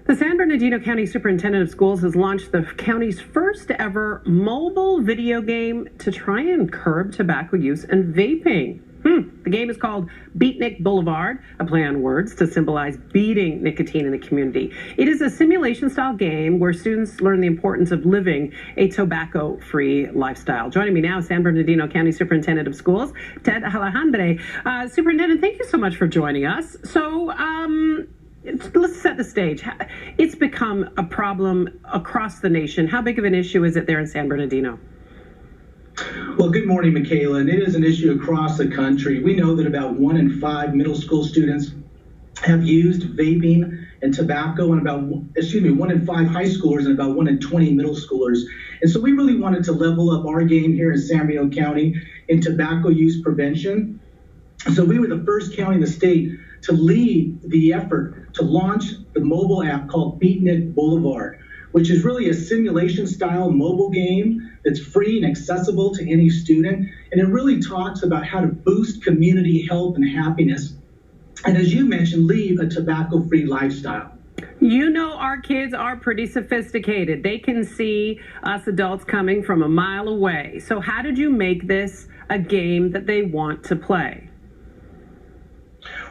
The San Bernardino County Superintendent of Schools has launched the county's first ever mobile video game to try and curb tobacco use and vaping. The game is called BeatNic Boulevard, a play on words to symbolize beating nicotine in the community. It is a simulation-style game where students learn the importance of living a tobacco-free lifestyle. Joining me now is San Bernardino County Superintendent of Schools, Ted Alejandre. Superintendent, thank you so much for joining us. So, let's set the stage. It's become a problem across the nation. How big of an issue is it there in San Bernardino? Well, good morning, Michaela. And it is an issue across the country. We know that about 1 in 5 middle school students have used vaping and tobacco, and 1 in 5 high schoolers and about 1 in 20 middle schoolers. And so we really wanted to level up our game here in San Bernardino County in tobacco use prevention. So we were the first county in the state to lead the effort to launch the mobile app called BeatNic Boulevard, which is really a simulation-style mobile game that's free and accessible to any student. And it really talks about how to boost community health and happiness, and as you mentioned, lead a tobacco-free lifestyle. You know, our kids are pretty sophisticated. They can see us adults coming from a mile away. So how did you make this a game that they want to play?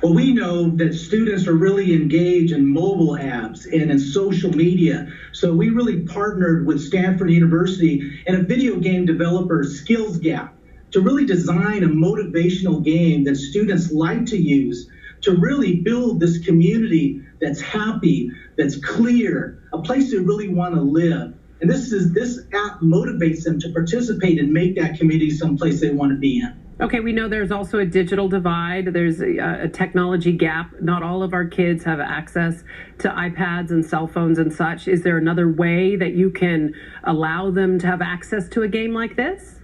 Well, we know that students are really engaged in mobile apps and in social media. So we really partnered with Stanford University and a video game developer, Skills Gap, to really design a motivational game that students like to use to really build this community that's happy, that's clear, a place they really want to live. And this app motivates them to participate and make that community someplace they want to be in. Okay, we know there's also a digital divide. There's a technology gap. Not all of our kids have access to iPads and cell phones and such. Is there another way that you can allow them to have access to a game like this?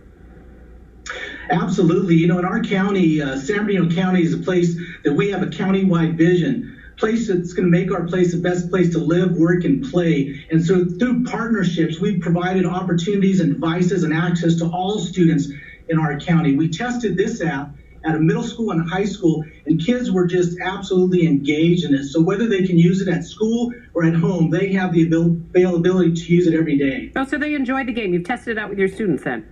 Absolutely. You know, in our county, San Bernardino County is a place that we have a county-wide vision, place that's going to make our place the best place to live, work, and play. And so through partnerships, we've provided opportunities and devices and access to all students in our county. We tested this app at a middle school and high school, and kids were just absolutely engaged in it. So whether they can use it at school or at home, they have the availability to use it every day. Oh, so they enjoyed the game. You've tested it out with your students then?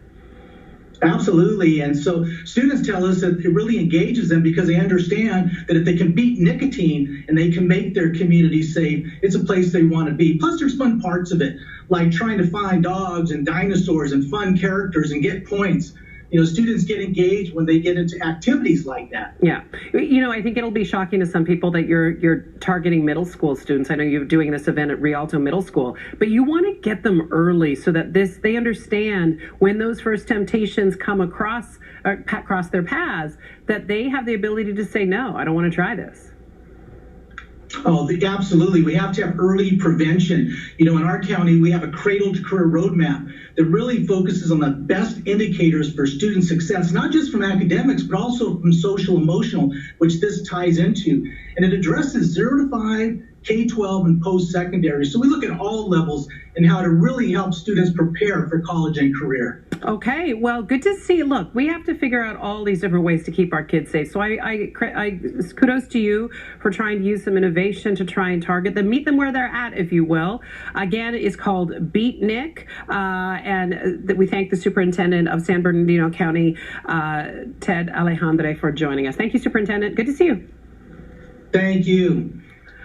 Absolutely. And so students tell us that it really engages them because they understand that if they can beat nicotine and they can make their community safe, it's a place they want to be. Plus, there's fun parts of it, like trying to find dogs and dinosaurs and fun characters and get points. You know, students get engaged when they get into activities like that. Yeah. You know, I think it'll be shocking to some people that you're targeting middle school students. I know you're doing this event at Rialto Middle School, but you want to get them early so that they understand when those first temptations come across their paths, that they have the ability to say, no, I don't want to try this. Oh, absolutely. We have to have early prevention. You know, in our county, we have a cradle to career roadmap that really focuses on the best indicators for student success, not just from academics, but also from social emotional, which this ties into. And it addresses 0 to 5, K-12, and post-secondary. So we look at all levels and how to really help students prepare for college and career. Okay, well, good to see. Look, we have to figure out all these different ways to keep our kids safe. So I kudos to you for trying to use some innovation to try and target them, meet them where they're at, if you will. Again, it's called BeatNic, and we thank the Superintendent of San Bernardino County, Ted Alejandre, for joining us. Thank you, Superintendent. Good to see you. Thank you.